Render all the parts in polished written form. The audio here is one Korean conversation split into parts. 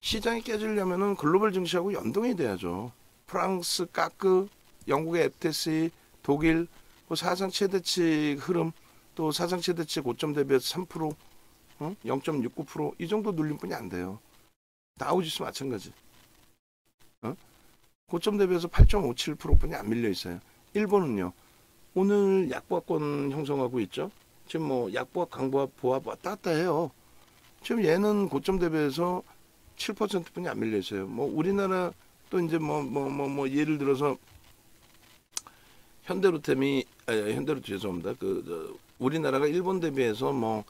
시장이 깨지려면은 글로벌 증시하고 연동이 돼야죠. 프랑스 까크, 영국의 FTSE, 독일 사상 최대치 흐름, 또 사상 최대치 고점 대비해서 3%, 0.69%이 정도 눌림뿐이 안 돼요. 다우지수 마찬가지. 고점 대비해서 8.57%뿐이 안 밀려 있어요. 일본은요. 오늘 약보합권 형성하고 있죠. 지금 뭐 약보합, 강보합, 보합 왔다 갔다 해요. 지금 얘는 고점 대비해서 7%뿐이 안 밀려 있어요. 뭐 우리나라 또 이제 뭐 예를 들어서 현대로템이 현대로 죄송합니다. 우리나라가 일본 대비해서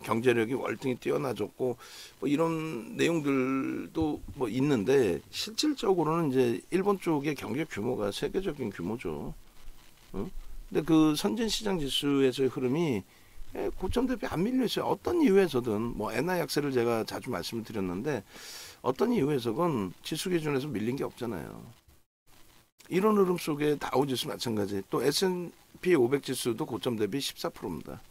경제력이 월등히 뛰어나졌고 뭐 이런 내용들도 뭐 있는데 실질적으로는 이제 일본 쪽의 경제 규모가 세계적인 규모죠. 근데 그 선진 시장 지수에서의 흐름이 고점 대비 안 밀려 있어요. 어떤 이유에서든 뭐 엔화 약세를 제가 자주 말씀을 드렸는데 어떤 이유에서건 지수 기준에서 밀린 게 없잖아요. 이런 흐름 속에 다우지수 마찬가지. 또 S&P 500 지수도 고점 대비 14%입니다.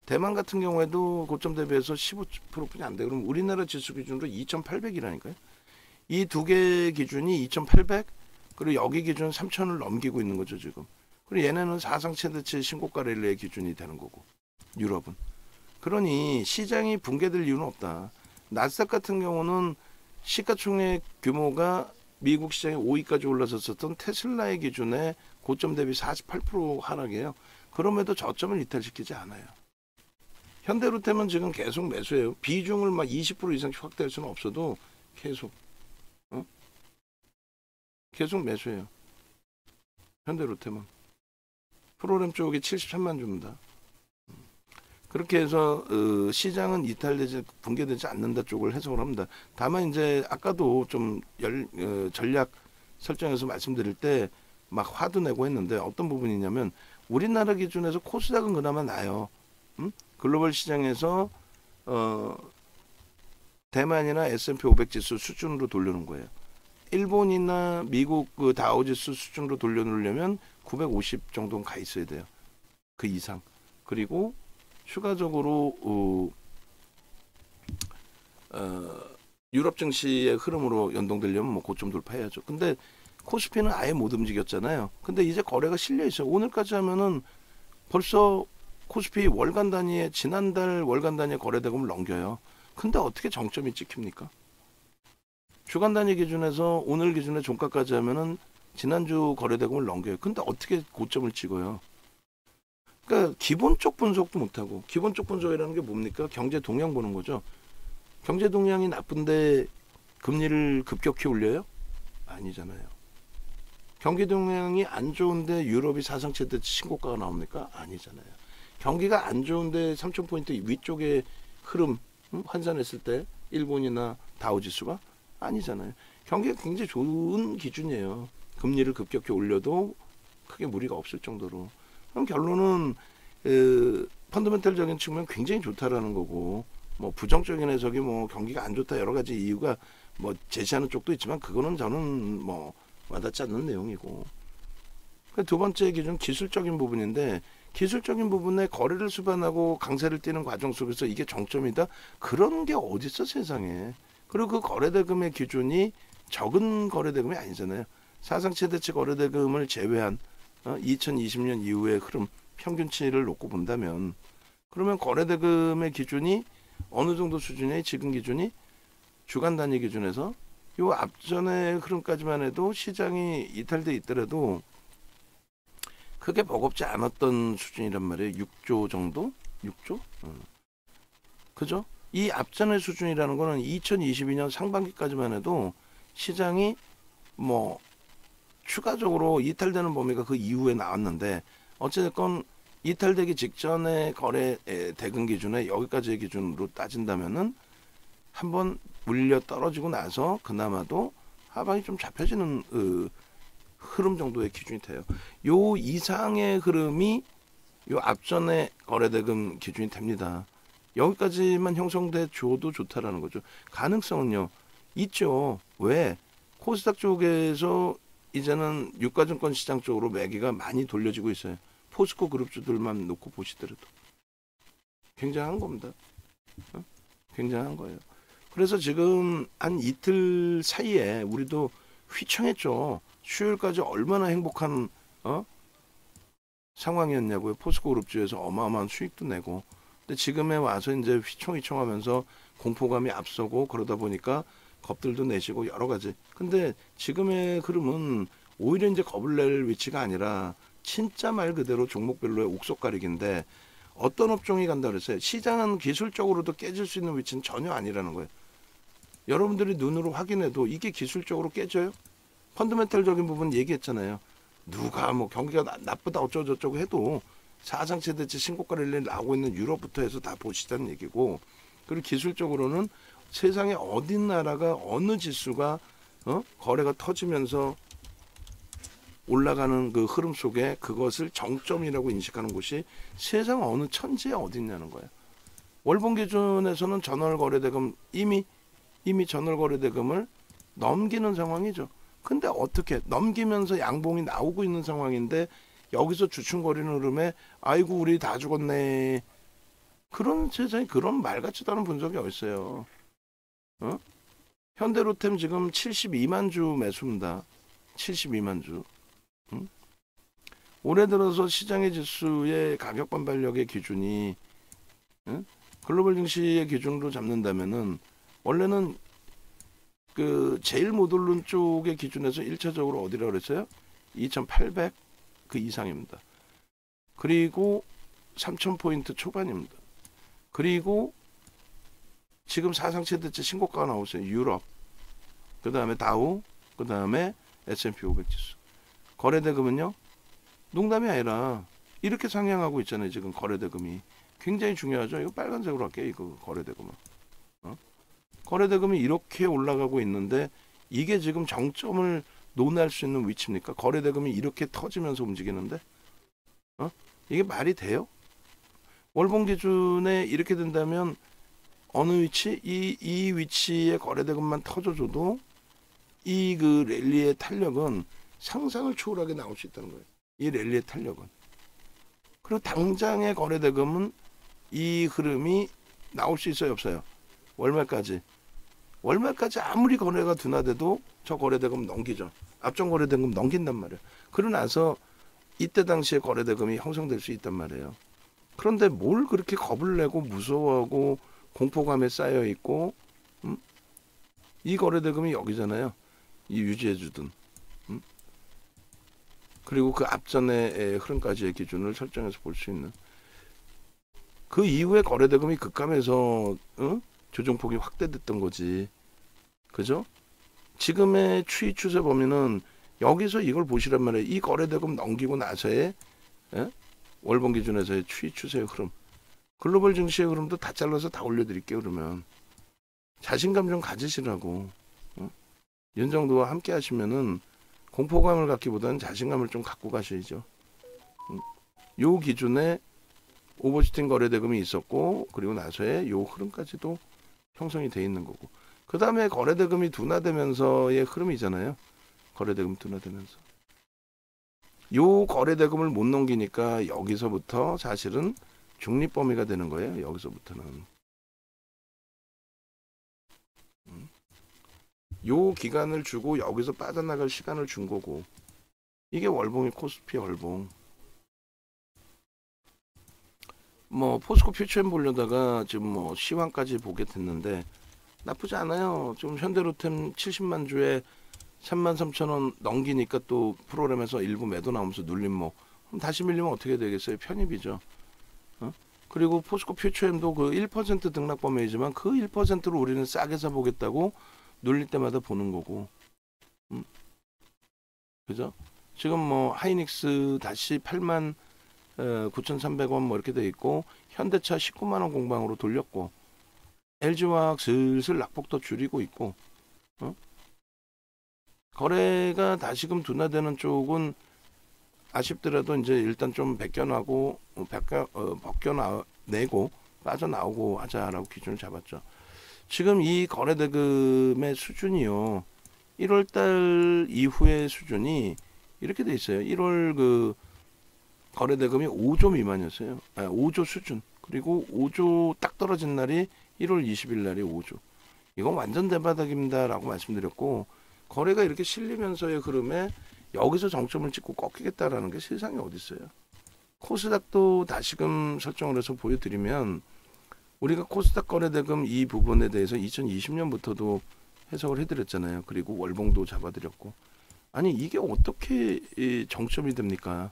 대만 같은 경우에도 고점 대비해서 15%뿐이 안 돼. 그럼 우리나라 지수 기준으로 2,800이라니까요. 이 두 개 기준이 2,800 그리고 여기 기준 3,000을 넘기고 있는 거죠 지금. 그리고 얘네는 사상 최대치 신고가 랠리의 기준이 되는 거고 유럽은. 그러니 시장이 붕괴될 이유는 없다. 나스닥 같은 경우는 시가총액 규모가 미국 시장에 5위까지 올라섰었던 테슬라의 기준에 고점 대비 48% 하락이에요. 그럼에도 저점을 이탈시키지 않아요. 현대로템은 지금 계속 매수해요. 비중을 막 20% 이상 확대할 수는 없어도 계속 계속 매수해요. 현대로템은 프로그램 쪽이 73만 주입니다. 그렇게 해서 시장은 이탈되지 붕괴되지 않는다 쪽을 해석을 합니다. 다만 이제 아까도 좀 전략 설정에서 말씀드릴 때 막 화도 내고 했는데 어떤 부분이냐면 우리나라 기준에서 코스닥은 그나마 나요. 글로벌 시장에서 대만이나 S&P 500 지수 수준으로 돌려놓은 거예요. 일본이나 미국 그 다우지수 수준으로 돌려놓으려면 950 정도는 가 있어야 돼요. 그 이상. 그리고 추가적으로 유럽 증시의 흐름으로 연동되려면 뭐 고점 돌파해야죠. 근데 코스피는 아예 못 움직였잖아요. 근데 이제 거래가 실려 있어요. 오늘까지 하면은 벌써 코스피 월간 단위에 지난달 월간 단위의 거래 대금을 넘겨요. 근데 어떻게 정점이 찍힙니까? 주간 단위 기준에서 오늘 기준에 종가까지 하면은 지난주 거래 대금을 넘겨요. 근데 어떻게 고점을 찍어요? 그러니까 기본적 분석도 못하고 기본적 분석이라는 게 뭡니까? 경제 동향 보는 거죠. 경제 동향이 나쁜데 금리를 급격히 올려요? 아니잖아요. 경기 동향이 안 좋은데 유럽이 사상 최대치 신고가가 나옵니까? 아니잖아요. 경기가 안 좋은데 3,000포인트 위쪽에 흐름 환산했을 때 일본이나 다우지수가 아니잖아요. 경기가 굉장히 좋은 기준이에요. 금리를 급격히 올려도 크게 무리가 없을 정도로. 그럼 결론은 펀더멘털적인 측면 굉장히 좋다라는 거고 뭐 부정적인 해석이 뭐 경기가 안 좋다 여러 가지 이유가 뭐 제시하는 쪽도 있지만 그거는 저는 뭐 와닿지 않는 내용이고. 두 번째 기준 기술적인 부분인데 기술적인 부분에 거래를 수반하고 강세를 띠는 과정 속에서 이게 정점이다? 그런 게 어딨어 세상에. 그리고 그 거래대금의 기준이 적은 거래대금이 아니잖아요. 사상 최대치 거래대금을 제외한 2020년 이후의 흐름 평균치를 놓고 본다면 그러면 거래대금의 기준이 어느 정도 수준이에요? 지금 기준이 주간 단위 기준에서 요 앞전의 흐름까지만 해도 시장이 이탈돼 있더라도 크게 버겁지 않았던 수준이란 말이에요. 6조 정도? 6조? 그죠? 이 앞전의 수준이라는 거는 2022년 상반기까지만 해도 시장이 뭐 추가적으로 이탈되는 범위가 그 이후에 나왔는데 어쨌든 이탈되기 직전의 거래 대금 기준에 여기까지의 기준으로 따진다면은 한번 물려 떨어지고 나서 그나마도 하방이 좀 잡혀지는 흐름 정도의 기준이 돼요. 요 이상의 흐름이 요 앞전의 거래대금 기준이 됩니다. 여기까지만 형성돼 줘도 좋다라는 거죠. 가능성은요 있죠. 왜? 코스닥 쪽에서 이제는 유가증권 시장 쪽으로 매기가 많이 돌려지고 있어요. 포스코 그룹주들만 놓고 보시더라도 굉장한 겁니다. 굉장한 거예요. 그래서 지금 한 이틀 사이에 우리도 휘청했죠. 수요일까지 얼마나 행복한 상황이었냐고요. 포스코그룹주에서 어마어마한 수익도 내고. 근데 지금에 와서 이제 휘청휘청하면서 공포감이 앞서고 그러다 보니까 겁들도 내시고 여러 가지. 근데 지금의 흐름은 오히려 이제 겁을 낼 위치가 아니라 진짜 말 그대로 종목별로의 옥석 가리기인데 어떤 업종이 간다 그랬어요. 시장은 기술적으로도 깨질 수 있는 위치는 전혀 아니라는 거예요. 여러분들이 눈으로 확인해도 이게 기술적으로 깨져요? 펀더멘털적인 부분 얘기했잖아요. 누가 뭐 경기가 나쁘다 어쩌고저쩌고 해도 사상 최대치 신고가를 나오고 있는 유럽부터 해서 다 보시자는 얘기고, 그리고 기술적으로는 세상에 어디 나라가 어느 지수가 거래가 터지면서 올라가는 그 흐름 속에 그것을 정점이라고 인식하는 곳이 세상 어느 천지에 어디 있냐는 거예요. 월봉 기준에서는 전월 거래대금 이미 전월 거래대금을 넘기는 상황이죠. 근데 어떻게 넘기면서 양봉이 나오고 있는 상황인데 여기서 주춤거리는 흐름에 아이고 우리 다 죽었네. 그런 세상에 그런 말 같지도 않은 분석이 어딨어요. 현대로템 지금 72만 주 매수입니다. 72만 주. 올해 들어서 시장의 지수의 가격 반발력의 기준이 글로벌 증시의 기준으로 잡는다면은 원래는 그 제일 못 오른 쪽의 기준에서 1차적으로 어디라 그랬어요? 2,800 그 이상입니다. 그리고 3,000포인트 초반입니다. 그리고 지금 사상 최대치 신고가가 나오세요. 유럽, 그 다음에 다우, 그 다음에 S&P 500 지수. 거래대금은요? 농담이 아니라 이렇게 상향하고 있잖아요. 지금 거래대금이. 굉장히 중요하죠. 이거 빨간색으로 할게요. 이거 거래대금은. 거래대금이 이렇게 올라가고 있는데 이게 지금 정점을 논할 수 있는 위치입니까? 거래대금이 이렇게 터지면서 움직이는데 이게 말이 돼요? 월봉 기준에 이렇게 된다면 어느 위치? 이 위치에 거래대금만 터져줘도 이 그 랠리의 탄력은 상상을 초월하게 나올 수 있다는 거예요. 이 랠리의 탄력은. 그리고 당장의 거래대금은 이 흐름이 나올 수 있어요, 없어요? 월말까지 아무리 거래가 둔화돼도 저 거래대금 넘기죠. 앞전 거래대금 넘긴단 말이에요. 그러고 나서 이때 당시에 거래대금이 형성될 수 있단 말이에요. 그런데 뭘 그렇게 겁을 내고 무서워하고 공포감에 쌓여 있고 이 거래대금이 여기잖아요. 이 유지해주든 그리고 그 앞전의 흐름까지의 기준을 설정해서 볼 수 있는 그 이후에 거래대금이 급감해서 조정폭이 확대됐던 거지. 그죠? 지금의 추이 추세 범위는 여기서 이걸 보시란 말이에요. 이 거래대금 넘기고 나서의 월봉 기준에서의 추이 추세의 흐름. 글로벌 증시의 흐름도 다 잘라서 다 올려드릴게요. 그러면 자신감 좀 가지시라고. 윤정도와 함께 하시면은 공포감을 갖기보다는 자신감을 좀 갖고 가셔야죠. 요 기준에 오버슈팅 거래대금이 있었고 그리고 나서의 요 흐름까지도 형성이 돼 있는 거고, 그 다음에 거래대금이 둔화되면서의 흐름이잖아요. 거래대금 둔화되면서 요 거래대금을 못 넘기니까 여기서부터 사실은 중립 범위가 되는 거예요. 여기서부터는 요 기간을 주고 여기서 빠져나갈 시간을 준 거고, 이게 월봉이 코스피 월봉. 뭐 포스코 퓨처엠 보려다가 지금 뭐 시황까지 보게 됐는데 나쁘지 않아요. 지금 현대로템 70만 주에 33,000원 넘기니까 또 프로그램에서 일부 매도 나오면서 눌림 뭐 그럼 다시 밀리면 어떻게 되겠어요? 편입이죠. 그리고 포스코 퓨처엠도 그 1% 등락 범위이지만 그 1%로 우리는 싸게 사보겠다고 눌릴 때마다 보는 거고, 그죠? 지금 뭐 하이닉스 다시 8만 9,300원 뭐 이렇게 돼 있고, 현대차 19만 원 공방으로 돌렸고, LG화학 슬슬 낙폭도 줄이고 있고, 거래가 다시금 둔화되는 쪽은 아쉽더라도 이제 일단 좀 벗겨내고 빠져나오고 하자라고 기준을 잡았죠. 지금 이 거래대금의 수준이요, 1월달 이후의 수준이 이렇게 돼 있어요. 1월 그 거래대금이 5조 미만이었어요. 5조 수준. 그리고 5조 딱 떨어진 날이 1월 20일 날이 5조. 이건 완전 대바닥입니다라고 말씀드렸고, 거래가 이렇게 실리면서의 흐름에 여기서 정점을 찍고 꺾이겠다라는 게 세상에 어디 있어요. 코스닥도 다시금 설정을 해서 보여드리면, 우리가 코스닥 거래대금 이 부분에 대해서 2020년부터도 해석을 해드렸잖아요. 그리고 월봉도 잡아드렸고, 아니 이게 어떻게 정점이 됩니까?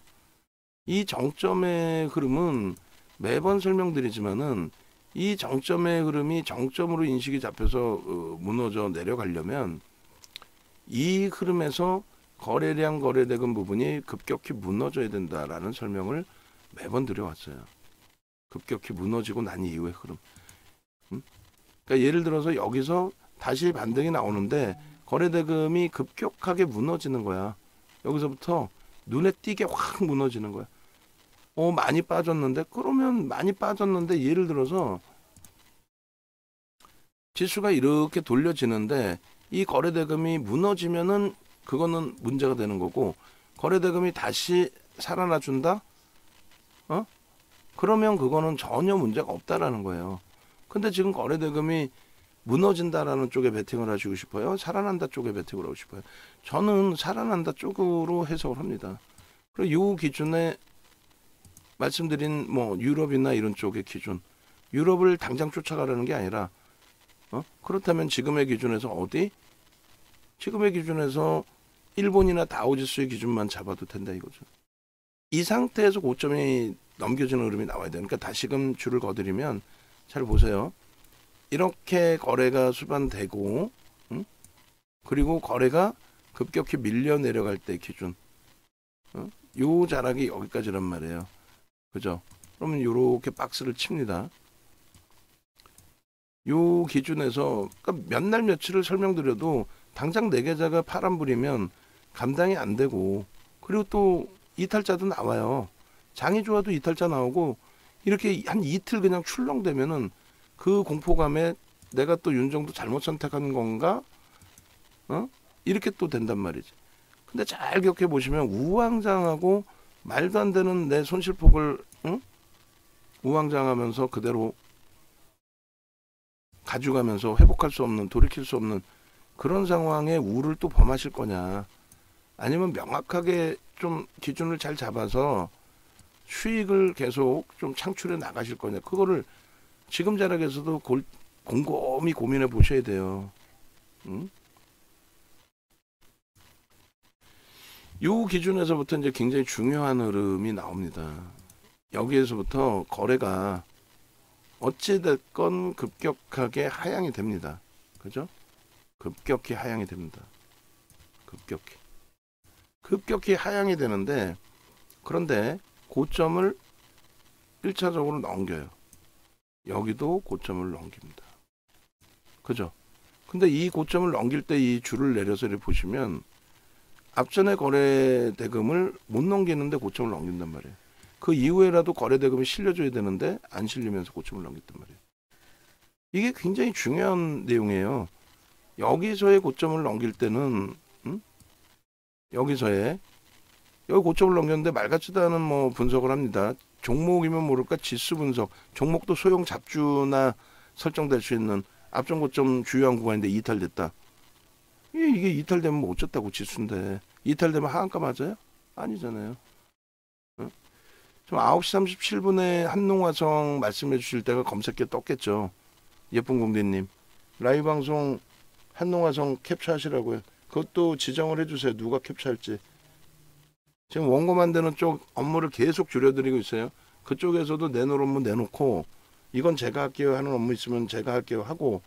이 정점의 흐름은 매번 설명드리지만은, 이 정점의 흐름이 정점으로 인식이 잡혀서 무너져 내려가려면 이 흐름에서 거래량 거래대금 부분이 급격히 무너져야 된다라는 설명을 매번 드려왔어요. 급격히 무너지고 난 이후의 흐름. 그러니까 예를 들어서 여기서 다시 반등이 나오는데 거래대금이 급격하게 무너지는 거야. 여기서부터 눈에 띄게 확 무너지는 거야. 많이 빠졌는데, 그러면 많이 빠졌는데 예를 들어서 지수가 이렇게 돌려지는데 이 거래대금이 무너지면은 그거는 문제가 되는 거고, 거래대금이 다시 살아나 준다? 그러면 그거는 전혀 문제가 없다라는 거예요. 근데 지금 거래대금이 무너진다라는 쪽에 베팅을 하시고 싶어요? 살아난다 쪽에 베팅을 하고 싶어요? 저는 살아난다 쪽으로 해석을 합니다. 그리고 이 기준에 말씀드린 유럽이나 이런 쪽의 기준, 유럽을 당장 쫓아가라는 게 아니라, 그렇다면 지금의 기준에서 어디? 지금의 기준에서 일본이나 다우지수의 기준만 잡아도 된다 이거죠. 이 상태에서 고점이 넘겨지는 흐름이 나와야 돼요. 그러니까 다시금 줄을 거드리면, 잘 보세요. 이렇게 거래가 수반되고, 그리고 거래가 급격히 밀려 내려갈 때 기준, 요 자락이 여기까지란 말이에요. 그죠? 그러면 이렇게 박스를 칩니다. 요 기준에서, 그러니까 몇 날 며칠을 설명드려도 당장 내 계좌가 파란불이면 감당이 안 되고, 그리고 또 이탈자도 나와요. 장이 좋아도 이탈자 나오고, 이렇게 한 이틀 그냥 출렁대면은 그 공포감에 내가 또 윤정도 잘못 선택한 건가? 이렇게 또 된단 말이지. 근데 잘 기억해 보시면, 우왕장하고 말도 안 되는 내 손실폭을 우왕장하면서 그대로 가져가면서 회복할 수 없는, 돌이킬 수 없는 그런 상황에 우를 또 범하실 거냐, 아니면 명확하게 좀 기준을 잘 잡아서 수익을 계속 좀 창출해 나가실 거냐, 그거를 지금 자락에서도 곰곰이 고민해 보셔야 돼요. 요 기준에서부터 이제 굉장히 중요한 흐름이 나옵니다. 여기에서부터 거래가 어찌됐건 급격하게 하향이 됩니다. 그죠? 급격히 하향이 됩니다. 급격히 하향이 되는데, 그런데 고점을 1차적으로 넘겨요. 여기도 고점을 넘깁니다. 그죠? 근데 이 고점을 넘길 때 이 줄을 내려서 이렇게 보시면, 앞전에 거래 대금을 못 넘기는데 고점을 넘긴단 말이에요. 그 이후에라도 거래 대금이 실려줘야 되는데 안 실리면서 고점을 넘겼단 말이에요. 이게 굉장히 중요한 내용이에요. 여기서의 고점을 넘길 때는, 여기 고점을 넘겼는데 말 같지도 않은 분석을 합니다. 종목이면 모를까 지수 분석, 종목도 소형 잡주나 설정될 수 있는 앞전 고점 주요한 구간인데 이탈됐다. 이게 이탈되면 어쩌다고, 지수인데. 이탈되면 하한가 맞아요? 아니잖아요. 좀 9시 37분에 한농화성 말씀해 주실 때가 검색기에 떴겠죠. 예쁜 공대님. 라이브 방송 한농화성 캡처하시라고요. 그것도 지정을 해주세요. 누가 캡처할지. 지금 원고 만드는 쪽 업무를 계속 줄여드리고 있어요. 그쪽에서도 내놓을 업무 내놓고, 이건 제가 할게요 하는 업무 있으면 제가 할게요 하고,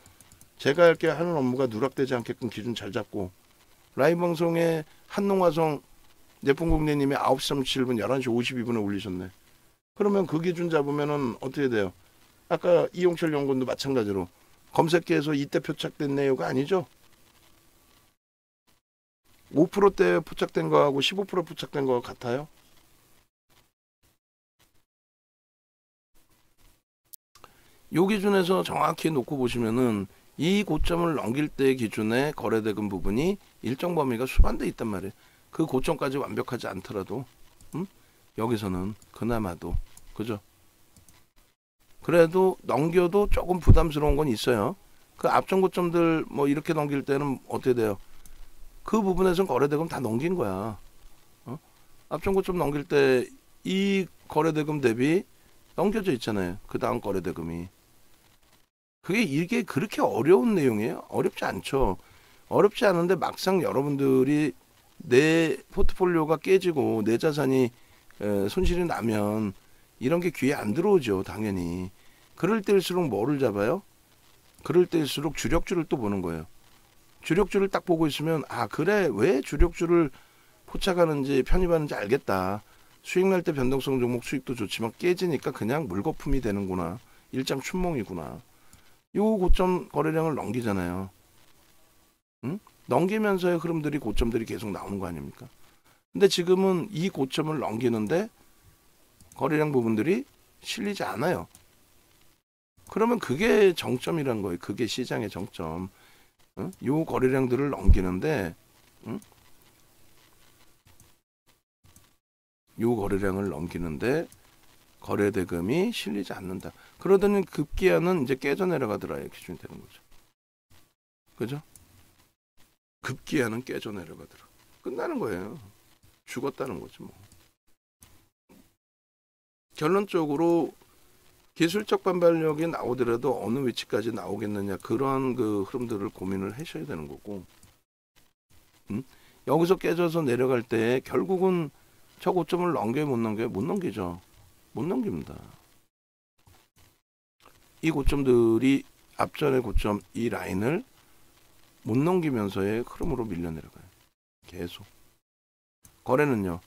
제가 할게요 하는 업무가 누락되지 않게끔 기준 잘 잡고, 라이브 방송에 한농화성 예쁜 공대님이 9시 37분 11시 52분에 올리셨네. 그러면 그 기준 잡으면은 어떻게 돼요? 아까 이용철 연구원도 마찬가지로 검색기에서 이때 표착된 내용가 아니죠? 5%대 포착된 거하고 15% 포착된 거 같아요? 요 기준에서 정확히 놓고 보시면은 이 고점을 넘길 때 기준의 거래대금 부분이 일정 범위가 수반돼 있단 말이에요. 그 고점까지 완벽하지 않더라도, 여기서는 그나마도, 그죠? 그래도 넘겨도 조금 부담스러운 건 있어요. 그 앞전 고점들 뭐 이렇게 넘길 때는 어떻게 돼요? 그 부분에선 거래대금 다 넘긴 거야. 어? 앞전 고점 넘길 때 이 거래대금 대비 넘겨져 있잖아요. 그 다음 거래대금이. 이게 그렇게 어려운 내용이에요? 어렵지 않죠. 어렵지 않은데 막상 여러분들이 내 포트폴리오가 깨지고 내 자산이 손실이 나면 이런 게 귀에 안 들어오죠. 당연히. 그럴 때일수록 뭐를 잡아요? 그럴 때일수록 주력주를 또 보는 거예요. 주력주를 딱 보고 있으면 아 그래 왜 주력주를 포착하는지 편입하는지 알겠다. 수익 날 때 변동성 종목 수익도 좋지만 깨지니까 그냥 물거품이 되는구나. 일장춘몽이구나. 요 고점 거래량을 넘기잖아요. 응? 넘기면서의 흐름들이 고점들이 계속 나오는 거 아닙니까? 근데 지금은 이 고점을 넘기는데 거래량 부분들이 실리지 않아요. 그러면 그게 정점이란 거예요. 그게 시장의 정점. 응? 요 거래량들을 넘기는데 응? 요 거래량을 넘기는데 거래대금이 실리지 않는다. 그러더니 급기야는 이제 깨져 내려가더라. 기준이 되는 거죠. 그죠? 급기야는 깨져 내려가더라. 끝나는 거예요. 죽었다는 거지 뭐. 결론적으로 기술적 반발력이 나오더라도 어느 위치까지 나오겠느냐 그런 그 흐름들을 고민을 하셔야 되는 거고 여기서 깨져서 내려갈 때 결국은 저 고점을 넘겨요 못 넘겨요? 못 넘기죠. 못 넘깁니다. 이 고점들이 앞전의 고점 이 라인을 못 넘기면서의 흐름으로 밀려 내려가요. 계속. 거래는요.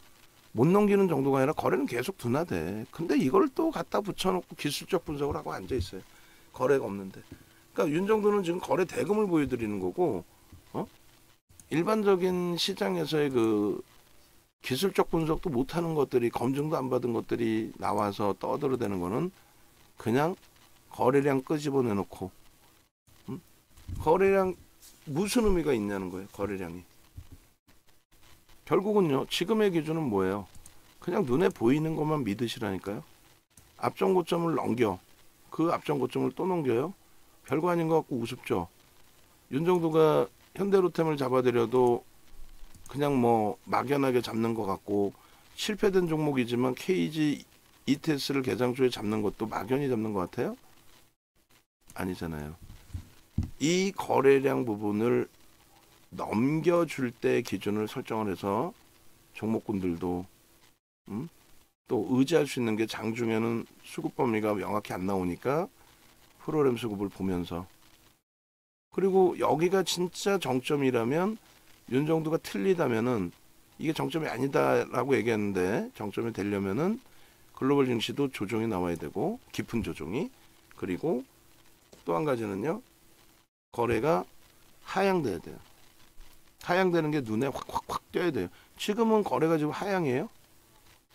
못 넘기는 정도가 아니라 거래는 계속 둔화돼. 근데 이걸 또 갖다 붙여놓고 기술적 분석을 하고 앉아있어요. 거래가 없는데. 그러니까 윤정도는 지금 거래 대금을 보여드리는 거고 일반적인 시장에서의 그 기술적 분석도 못하는 것들이 검증도 안 받은 것들이 나와서 떠들어대는 거는 그냥 거래량 끄집어내놓고 거래량 무슨 의미가 있냐는 거예요. 거래량이. 결국은요. 지금의 기준은 뭐예요? 그냥 눈에 보이는 것만 믿으시라니까요. 앞전 고점을 넘겨. 그 앞전 고점을 또 넘겨요. 별거 아닌 것 같고 우습죠. 윤정도가 현대로템을 잡아들여도 그냥 뭐 막연하게 잡는 것 같고 실패된 종목이지만 KG ETS를 개장주에 잡는 것도 막연히 잡는 것 같아요? 아니잖아요. 이 거래량 부분을 넘겨줄 때 기준을 설정을 해서 종목군들도 또 의지할 수 있는 게 장중에는 수급 범위가 명확히 안 나오니까 프로그램 수급을 보면서 그리고 여기가 진짜 정점이라면 윤정도가 틀리다면은 이게 정점이 아니다라고 얘기했는데 정점이 되려면은 글로벌 증시도 조정이 나와야 되고 깊은 조정이 그리고 또 한 가지는요 거래가 하향돼야 돼요. 하향되는 게 눈에 확 띄어야 돼요. 지금은 거래가 지금 하향이에요?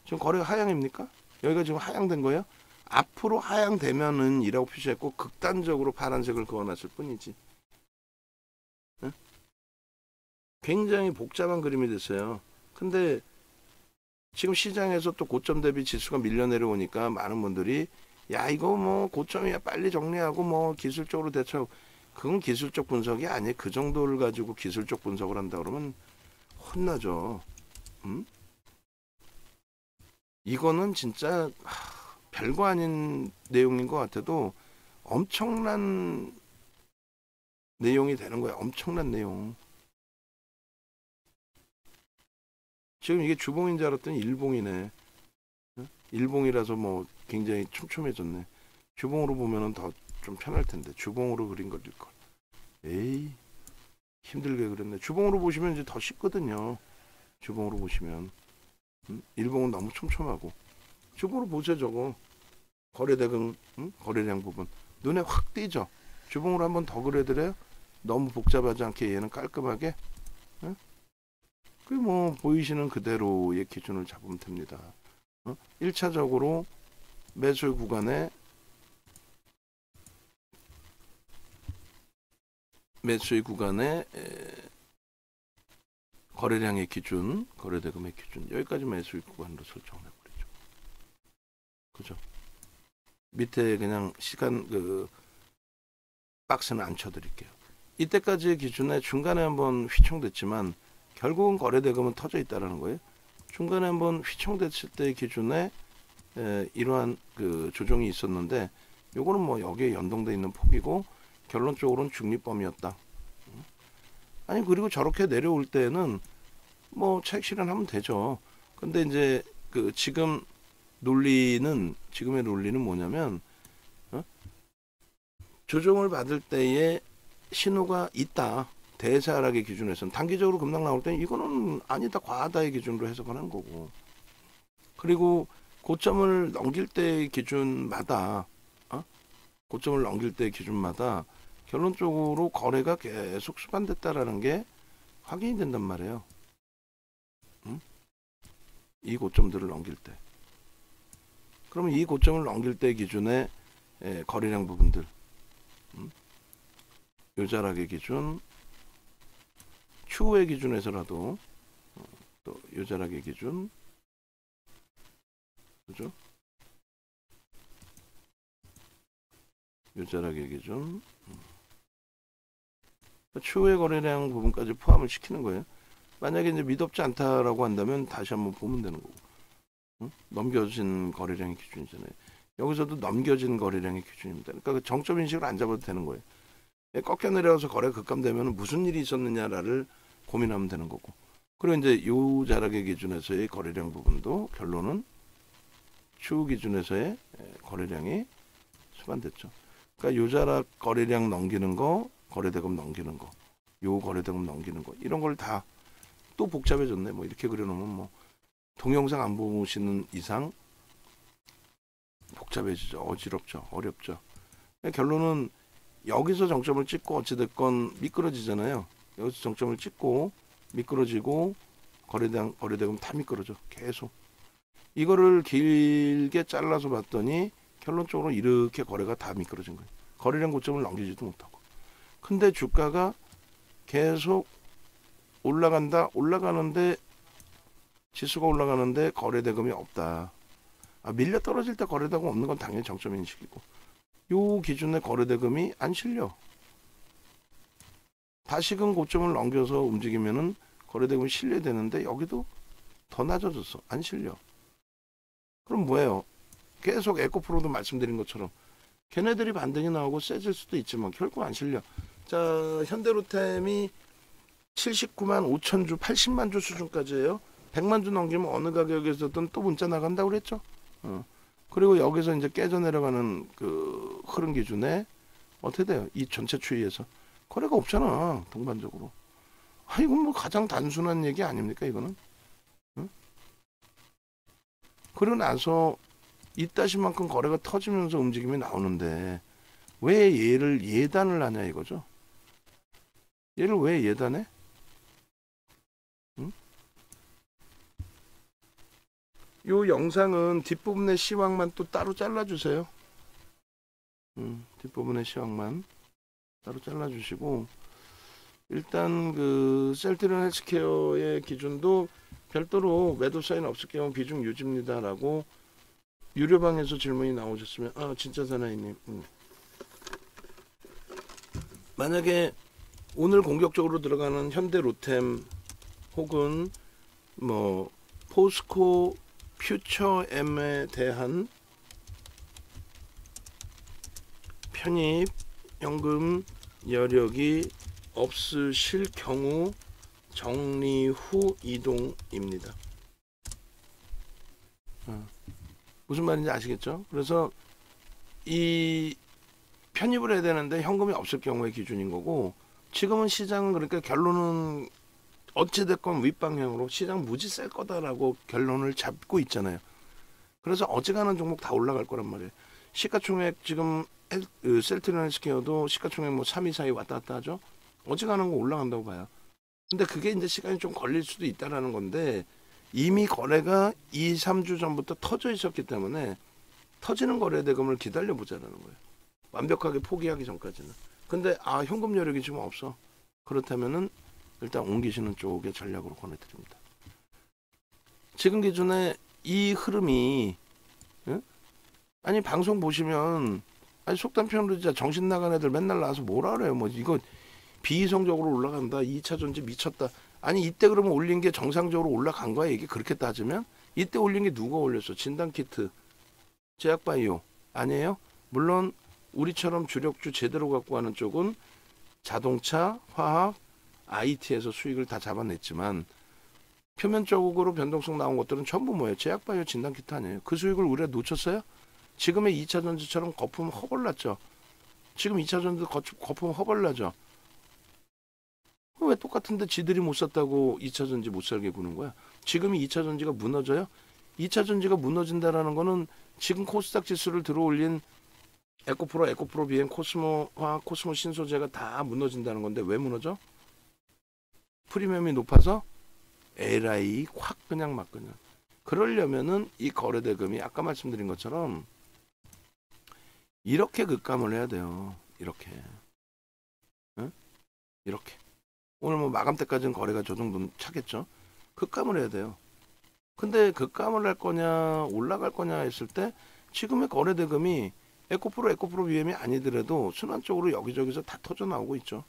지금 거래가 하향입니까? 여기가 지금 하향된 거예요? 앞으로 하향되면은 이라고 표시했고 극단적으로 파란색을 그어놨을 뿐이지. 응? 굉장히 복잡한 그림이 됐어요. 근데 지금 시장에서 또 고점 대비 지수가 밀려 내려오니까 많은 분들이 야 이거 뭐 고점이야 빨리 정리하고 뭐 기술적으로 대처하고 그건 기술적 분석이 아니에요. 그 정도를 가지고 기술적 분석을 한다 그러면 혼나죠. 이거는 진짜 별거 아닌 내용인 것 같아도 엄청난 내용이 되는 거야. 엄청난 내용. 지금 이게 주봉인 줄 알았더니 일봉이네. 일봉이라서 뭐 굉장히 촘촘해졌네. 주봉으로 보면은 더 좀 편할 텐데 주봉으로 그린 걸일 걸. 에이 힘들게 그렸네. 주봉으로 보시면 이제 더 쉽거든요. 주봉으로 보시면 일봉은 너무 촘촘하고 주봉으로 보세요 저거 거래대금 거래량 부분 눈에 확 띄죠. 주봉으로 한번 더 그려드려요. 너무 복잡하지 않게 얘는 깔끔하게 그 뭐 보이시는 그대로의 기준을 잡으면 됩니다. 1차적으로 매수 구간에 매수의 구간에 거래량의 기준, 거래대금의 기준 여기까지 매수의 구간으로 설정을 해버리죠. 그죠? 밑에 그냥 시간 그 박스는 안 쳐드릴게요. 이때까지의 기준에 중간에 한번 휘청됐지만 결국은 거래대금은 터져 있다라는 거예요. 중간에 한번 휘청됐을 때의 기준에 이러한 그 조정이 있었는데 요거는 뭐 여기에 연동돼 있는 폭이고 결론적으로는 중립범위였다. 아니 그리고 저렇게 내려올 때는 뭐 차익 실현하면 되죠. 근데 이제 그 지금의 논리는 뭐냐면 조정을 받을 때에 신호가 있다. 대사락의 기준에서는 단기적으로 급락 나올 때는 이거는 아니다 과하다의 기준으로 해석을 한 거고, 그리고 고점을 넘길 때의 기준마다 결론적으로 거래가 계속 수반됐다라는 게 확인이 된단 말이에요. 이 고점들을 넘길 때. 그러면 이 고점을 넘길 때 기준의 거래량 부분들, 요자락의 기준, 추후의 기준에서라도 또 요자락의 기준, 그죠? 요자락의 기준, 추후의 거래량 부분까지 포함을 시키는 거예요. 만약에 이제 미덥지 않다라고 한다면 다시 한번 보면 되는 거고, 넘겨진 거래량의 기준이잖아요. 여기서도 넘겨진 거래량의 기준입니다. 그러니까 그 정점 인식을 안 잡아도 되는 거예요. 꺾여 내려와서 거래가 급감되면 무슨 일이 있었느냐를 고민하면 되는 거고, 그리고 이제 요 자락의 기준에서의 거래량 부분도 결론은 추후 기준에서의 거래량이 수반됐죠. 그러니까 요 자락 거래량 넘기는 거, 거래대금 넘기는 거, 요 거래대금 넘기는 거, 이런 걸 다 또 복잡해졌네. 뭐 이렇게 그려놓으면 뭐 동영상 안 보시는 이상 복잡해지죠. 어지럽죠. 어렵죠. 결론은 여기서 정점을 찍고 어찌됐건 미끄러지잖아요. 여기서 정점을 찍고 미끄러지고 거래대금 다 미끄러져. 계속. 이거를 길게 잘라서 봤더니 결론적으로 이렇게 거래가 다 미끄러진 거예요. 거래량 고점을 넘기지도 못하고. 근데 주가가 계속 올라가는데 지수가 올라가는데 거래대금이 없다. 밀려 떨어질 때 거래대금 없는 건 당연히 정점 인식이고, 요 기준의 거래대금이 안 실려. 다시금 고점을 넘겨서 움직이면은 거래대금이 실려야 되는데 여기도 더 낮아졌어. 안 실려. 그럼 뭐예요? 계속 에코프로도 말씀드린 것처럼 걔네들이 반등이 나오고 세질 수도 있지만 결국 안 실려. 자, 현대로템이 79만 5천 주, 80만 주 수준까지예요. 100만 주 넘기면 어느 가격에서든 또 문자 나간다고 그랬죠. 그리고 여기서 이제 깨져 내려가는 그 흐름 기준에 어떻게 돼요? 이 전체 추이에서 거래가 없잖아. 동반적으로. 이건 뭐 가장 단순한 얘기 아닙니까 이거는? 그러고 나서 이따시만큼 거래가 터지면서 움직임이 나오는데 왜 얘를 예단을 하냐 이거죠. 얘를 왜 예단해? 요 영상은 뒷부분의 시황만 또 따로 잘라주세요. 뒷부분의 시황만 따로 잘라주시고, 일단 그 셀트리온 헬스케어의 기준도 별도로 매도 사인 없을 경우 비중 유지입니다라고 유료방에서 질문이 나오셨으면, 진짜 사나이님, 만약에 오늘 공격적으로 들어가는 현대로템 혹은 뭐 포스코 퓨처엠에 대한 편입 연금 여력이 없으실 경우 정리 후 이동입니다. 무슨 말인지 아시겠죠? 그래서 이 편입을 해야 되는데 현금이 없을 경우의 기준인 거고, 지금은 시장은 그러니까 결론은 어찌됐건 윗방향으로 시장 무지 셀 거다라고 결론을 잡고 있잖아요. 그래서 어지간한 종목 다 올라갈 거란 말이에요. 시가총액 지금 셀트리온 헬스케어도 시가총액 뭐 3위 사이 왔다 갔다 하죠. 어지간한 거 올라간다고 봐요. 근데 그게 이제 시간이 좀 걸릴 수도 있다라는 건데, 이미 거래가 2, 3주 전부터 터져 있었기 때문에 터지는 거래 대금을 기다려 보자라는 거예요. 완벽하게 포기하기 전까지는. 근데 현금 여력이 지금 없어. 그렇다면은 일단 옮기시는 쪽의 전략으로 권해드립니다. 지금 기준에 이 흐름이, 아니 방송 보시면 아니 속단 표현으로 진짜 정신 나간 애들 맨날 나와서 뭐라 그래요. 뭐 이거 비이성적으로 올라간다. 2차 전지 미쳤다. 아니 이때 그러면 올린 게 정상적으로 올라간 거야. 이게 그렇게 따지면 이때 올린 게 누가 올렸어? 진단키트, 제약바이오 아니에요? 물론 우리처럼 주력주 제대로 갖고 가는 쪽은 자동차, 화학, IT에서 수익을 다 잡아냈지만 표면적으로 변동성 나온 것들은 전부 뭐예요? 제약바이오 진단키트 아니에요? 그 수익을 우리가 놓쳤어요? 지금의 2차 전지처럼 거품 허벌났죠. 지금 2차 전지 거품 허벌나죠. 왜 똑같은데 지들이 못 샀다고 2차 전지 못 살게 구는 거야? 지금이 2차 전지가 무너져요? 2차 전지가 무너진다라는 거는 지금 코스닥 지수를 들어올린 에코프로 비행, 코스모화, 코스모 신소재가 다 무너진다는 건데 왜 무너져? 프리미엄이 높아서 LI 확 그냥 막 그냥. 그러려면은 이 거래대금이 아까 말씀드린 것처럼 이렇게 급감을 해야 돼요. 이렇게. 응? 이렇게. 오늘 뭐 마감 때까지는 거래가 저 정도는 차겠죠. 급감을 해야 돼요. 근데 급감을 할 거냐 올라갈 거냐 했을 때 지금의 거래대금이 에코프로 BM이 아니더라도 순환적으로 여기저기서 다 터져 나오고 있죠.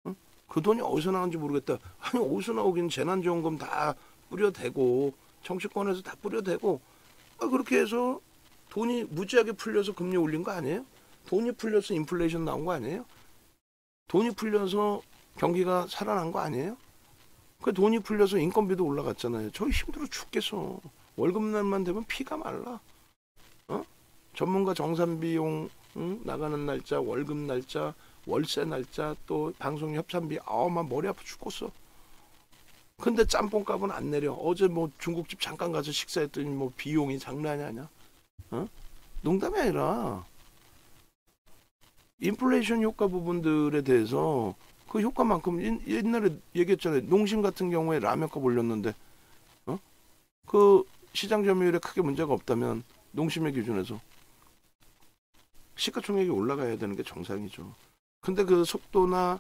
응? 그 돈이 어디서 나오는지 모르겠다. 아니 어디서 나오긴 재난지원금 다 뿌려대고 정치권에서 다 뿌려대고 그렇게 해서 돈이 무지하게 풀려서 금리 올린 거 아니에요? 돈이 풀려서 인플레이션 나온 거 아니에요? 돈이 풀려서 경기가 살아난 거 아니에요? 그 돈이 풀려서 인건비도 올라갔잖아요. 저희 힘들어 죽겠어. 월급날만 되면 피가 말라. 어? 전문가 정산 비용 나가는 날짜, 월급 날짜, 월세 날짜, 또 방송 협찬비, 막 머리 아파 죽겠어. 근데 짬뽕값은 안 내려. 어제 뭐 중국집 잠깐 가서 식사했더니 뭐 비용이 장난이 아니야. 어? 농담이 아니라 인플레이션 효과 부분들에 대해서 그 효과만큼 옛날에 얘기했잖아요. 농심 같은 경우에 라면값 올렸는데 그 시장 점유율에 크게 문제가 없다면 농심의 기준에서 시가총액이 올라가야 되는 게 정상이죠. 근데 그 속도나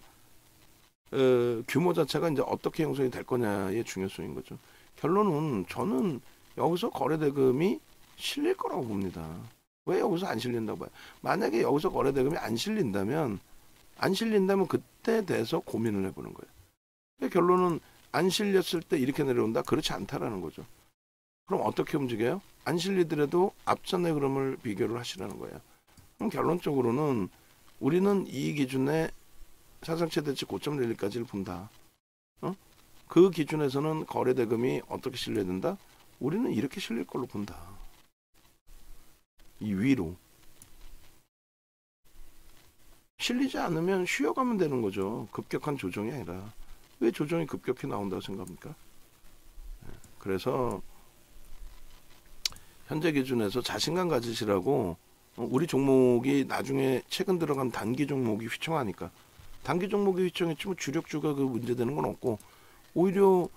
규모 자체가 이제 어떻게 형성이 될 거냐의 중요성인 거죠. 결론은 저는 여기서 거래대금이 실릴 거라고 봅니다. 왜 여기서 안 실린다고 봐요? 만약에 여기서 거래대금이 안 실린다면 그때 대해서 고민을 해보는 거예요. 결론은 안 실렸을 때 이렇게 내려온다? 그렇지 않다라는 거죠. 그럼 어떻게 움직여요? 안 실리더라도 앞전의 흐름을 비교를 하시라는 거예요. 그럼 결론적으로는 우리는 이 기준에 사상 최대치 고점 랠리까지를 본다. 그 기준에서는 거래대금이 어떻게 실려야 된다? 우리는 이렇게 실릴 걸로 본다. 이 위로. 실리지 않으면 쉬어가면 되는 거죠. 급격한 조정이 아니라. 왜 조정이 급격히 나온다고 생각합니까? 그래서 현재 기준에서 자신감 가지시라고 우리 종목이 나중에 최근 들어간 단기 종목이 휘청하니까 단기 종목이 휘청했지 뭐 주력주가 그 문제되는 건 없고 오히려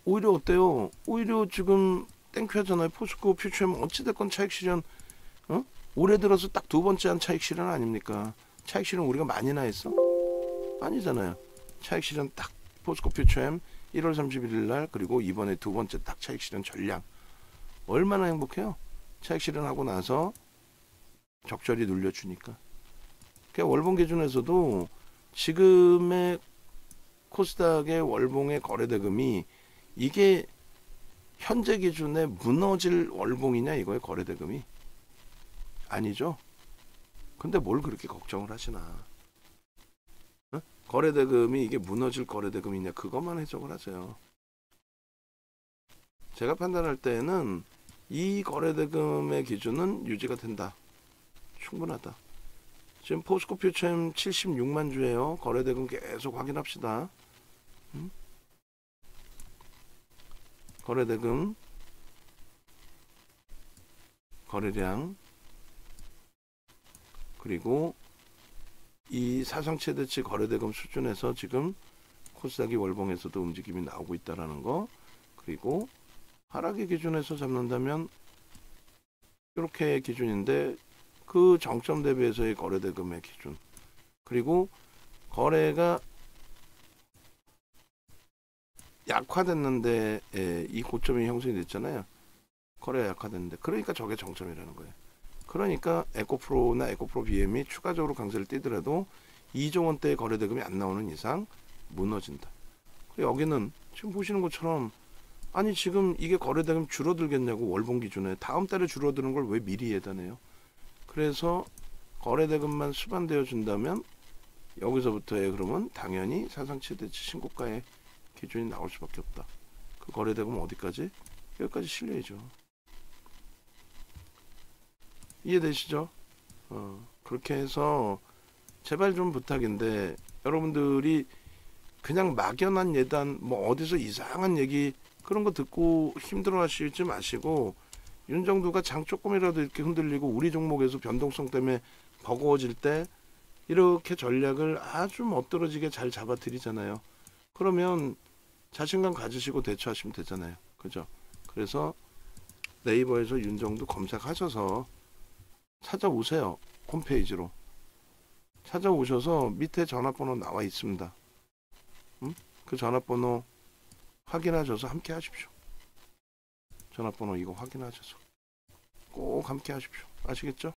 어때요? 오히려 지금 땡큐하잖아요. 포스코 퓨처엠 어찌됐건 차익 실현 올해 들어서 딱 두 번째 한 차익 실현 아닙니까? 차익 실현 우리가 많이나 했어? 아니잖아요. 차익 실현 딱 포스코 퓨처엠 1월 31일 날 그리고 이번에 두 번째 딱 차익 실현 전량 얼마나 행복해요? 차익 실현하고 나서 적절히 눌려주니까. 그러니까 월봉 기준에서도 지금의 코스닥의 월봉의 거래대금이 이게 현재 기준에 무너질 월봉이냐 이거의 거래대금이 아니죠. 근데 뭘 그렇게 걱정을 하시나. 거래대금이 이게 무너질 거래대금이냐 그것만 해석을 하세요. 제가 판단할 때는 이 거래대금의 기준은 유지가 된다. 충분하다. 지금 포스코 퓨처엠 76만 주예요. 거래대금 계속 확인합시다. 거래대금 거래량 그리고 이 사상 최대치 거래대금 수준에서 지금 코스닥이 월봉에서도 움직임이 나오고 있다라는 거 그리고 하락의 기준에서 잡는다면 이렇게 기준인데 그 정점 대비해서의 거래대금의 기준 그리고 거래가 약화됐는데 이 고점이 형성이 됐잖아요. 거래가 약화됐는데 그러니까 저게 정점이라는 거예요. 그러니까 에코프로나 에코프로 BM이 추가적으로 강세를 띄더라도 2조 원대의 거래 대금이 안 나오는 이상 무너진다. 여기는 지금 보시는 것처럼 아니 지금 이게 거래 대금 줄어들겠냐고 월봉 기준에 다음 달에 줄어드는 걸 왜 미리 예단해요? 그래서 거래 대금만 수반되어 준다면 여기서부터의 그러면 당연히 사상 최대치 신고가의 기준이 나올 수밖에 없다. 그 거래 대금 어디까지? 여기까지 실려야죠. 이해되시죠? 그렇게 해서 제발 좀 부탁인데 여러분들이 그냥 막연한 예단 뭐 어디서 이상한 얘기 그런 거 듣고 힘들어 하시지 마시고 윤정두가 장 조금이라도 이렇게 흔들리고 우리 종목에서 변동성 때문에 버거워질 때 이렇게 전략을 아주 멋들어지게 잘 잡아드리잖아요. 그러면 자신감 가지시고 대처하시면 되잖아요. 그죠? 그래서 네이버에서 윤정두 검색하셔서 찾아오세요. 홈페이지로. 찾아오셔서 밑에 전화번호 나와 있습니다. 그 전화번호 확인하셔서 함께 하십시오. 전화번호 이거 확인하셔서 꼭 함께 하십시오. 아시겠죠?